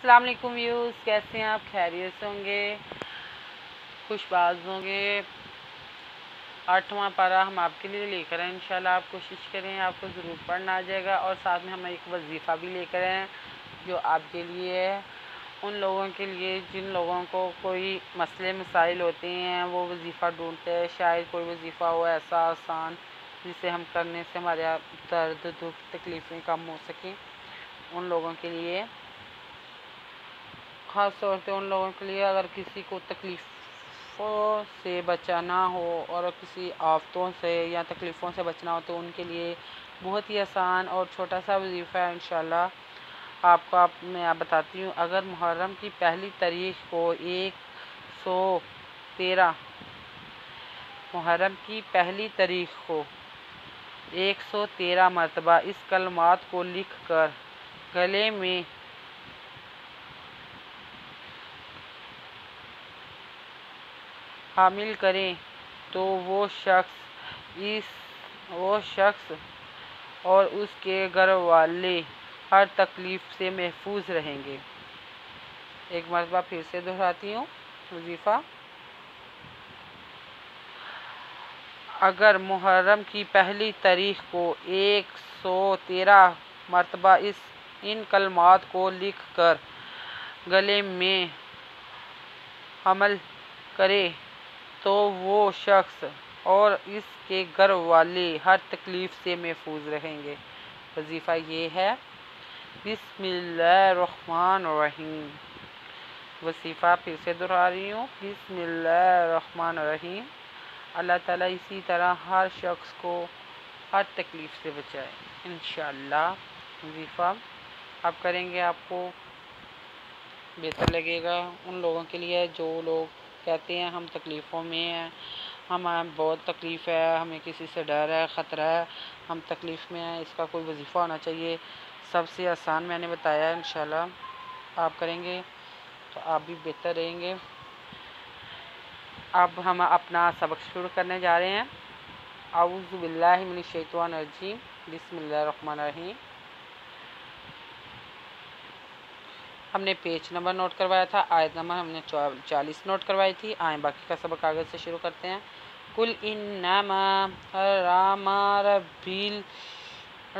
السلام علیکم ویوز، کیسے ہیں آپ؟ خیریت سے ہوں گے، خوش باز ہوں گے۔ 8واں پارہ ہم آپ کے لیے لے کر آئے، انشاءاللہ آپ کوشش کریں، آپ کو ضرور پڑھنا آ جائے گا۔ اور ساتھ میں ہم ایک وظیفہ بھی لے کر آئے ہیں جو آپ کے لیے ہے، ان لوگوں کے لیے جن لوگوں کو کوئی مسئلے مسائل ہوتے ہیں، وہ وظیفہ ڈھونڈتے ہیں۔ شاید کوئی وظیفہ ہو ایسا آسان جسے ہم کرنے سے ہمارے درد دکھ تکلیفیں کم ہو سکیں، ان لوگوں کے لیے، خاص طور پہ ان لوگوں کے لیے اگر کسی کو تکلیفوں سے بچانا ہو اور کسی آفتوں سے یا تکلیفوں سے بچنا ہو تو ان کے لیے بہت ہی آسان اور چھوٹا سا وظیفہ ہے۔ انشاءاللہ میں بتاتی ہوں۔ اگر محرم کی پہلی تاریخ کو 113 مرتبہ اس کلمات کو لکھ کر گلے میں حامل کریں تو وہ شخص اور اس کے گھر والے ہر تکلیف سے محفوظ رہیں گے۔ ایک مرتبہ پھر سے دہراتی ہوں وظیفہ۔ اگر محرم کی پہلی تاریخ کو 113 مرتبہ ان کلمات کو لکھ کر گلے میں حمل کرے تو وہ شخص اور اس کے گھر والے ہر تکلیف سے محفوظ رہیں گے۔ وظیفہ یہ ہے، بسم اللہ الرحمن الرحیم۔ وظیفہ پھر سے دہرا رہی ہوں، بسم اللہ الرحمن الرحیم۔ اللہ تعالیٰ اسی طرح ہر شخص کو ہر تکلیف سے بچائے انشاءاللہ۔ وظیفہ آپ کریں گے، آپ کو بہتر لگے گا۔ ان لوگوں کے لیے جو لوگ کہتے ہیں ہم تکلیفوں میں ہیں، ہمیں بہت تکلیف ہے، ہمیں کسی سے ڈر ہے، خطرہ ہے، ہم تکلیف میں ہیں، اس کا کوئی وظیفہ ہونا چاہیے۔ سب سے آسان میں نے بتایا ہے، انشاءاللہ آپ کریں گے تو آپ بھی بہتر رہیں گے۔ اب ہم اپنا سبق شروع کرنے جا رہے ہیں۔ اعوذ باللہ من الشیطان الرجیم، بسم اللہ الرحمن الرحیم۔ ہم نے پیج نمبر نوٹ کروایا تھا، آیت نمبر ہم نے 40 نوٹ کروائی تھی۔ آئیں باقی کا سبق آگے سے شروع کرتے ہیں۔ قُلْ إِنَّمَا حَرَّمَ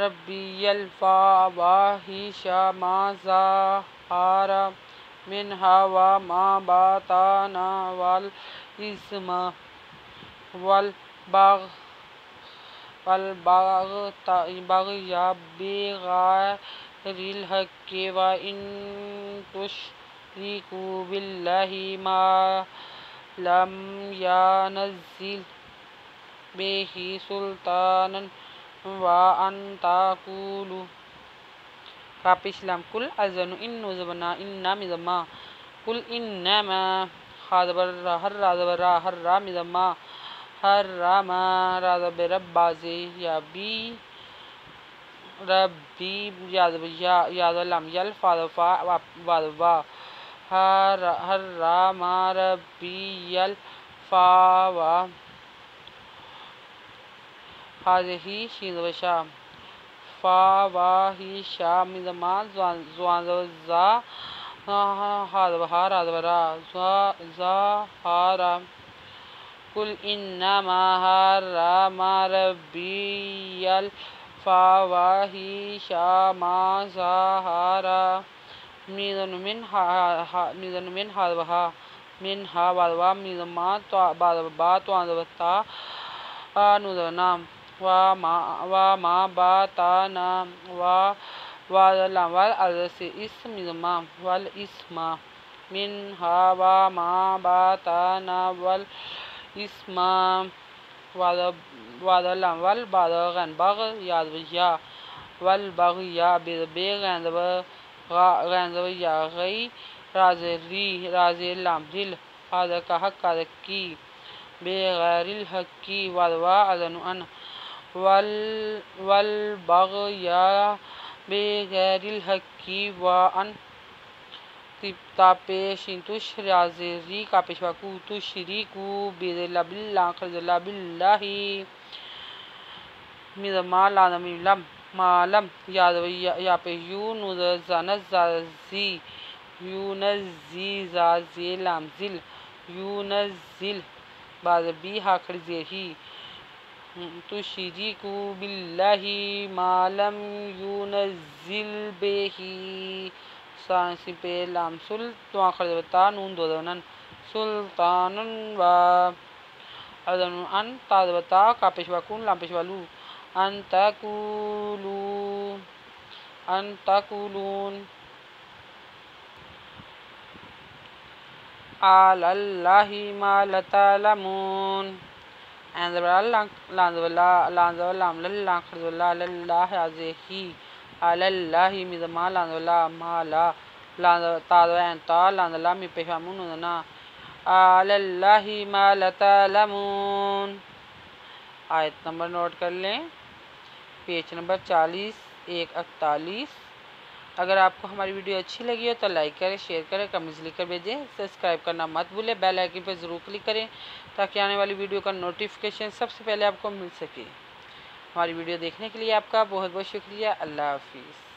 رَبِّيَ الْفَوَاحِشَ مَا ظَهَرَ مِنْهَا وَمَا بَطَنَ وَالْإِثْمَ وَالْبَغْيَ بِغَيْرِ الْحَقِّ وَأَن تُشْرِكُوا بِاللَّهِ مَا لَمْ يُنَزِّلْ بِهِ سُلْطَانًا وَأَن تَقُولُوا کاپش لام کل ازن ان زبنا ان مزما کل انما خاطبر ہر را مزما ہر راما راضب رب بازی یا بی ربی یاد لام یل فاضفا وادوا ہر راما ربی یل فاوا حاضی شین وشا فواہشا مزما زوانزا ہادوہا رادورا زہارا قل انما حرم ربی الفواحش ما ظہر من ہادوہا منہا وادوا مزما با توانزوتا نوزنا وما بطن واللام والعرض اسم مزما والاسم منها وما بطن والاسم واللام والبغي بغي والبغي بغي غي رازي لام دل هذا كحق کی بغیر الحق والوا اذن ان والبغي بغیر الحق وان تاپیشن تشرازی کاپشواکو تشریکو بذل باللہ خرزلہ باللہ مزما لم مالم یاد یا پیون زنزازی یونزی زازی لام زل یونزل بعد بی حاکر زیہی تشریکو باللہ ما لم یونزل بہی سانسی پہ لام سل تو آخر دیوتا نون دو دونن سلطان و ان تا دیوتا کا پیشوا کن لام پیشوا لو ان تقولون علی اللہ ما لا تعلمون آیت نمبر نوٹ کر لیں، پیج نمبر 40 148۔ اگر آپ کو ہماری ویڈیو اچھی لگی ہو تو لائک کریں، شیئر کریں، کمنٹس لکھ کر بھیجیں، سبسکرائب کرنا مت بھولیں، بیل آئیکن پہ ضرور کلک کریں تاکہ آنے والی ویڈیو کا نوٹیفیکیشن سب سے پہلے آپ کو مل سکے۔ ہماری ویڈیو دیکھنے کے لیے آپ کا بہت بہت شکریہ۔ اللہ حافظ۔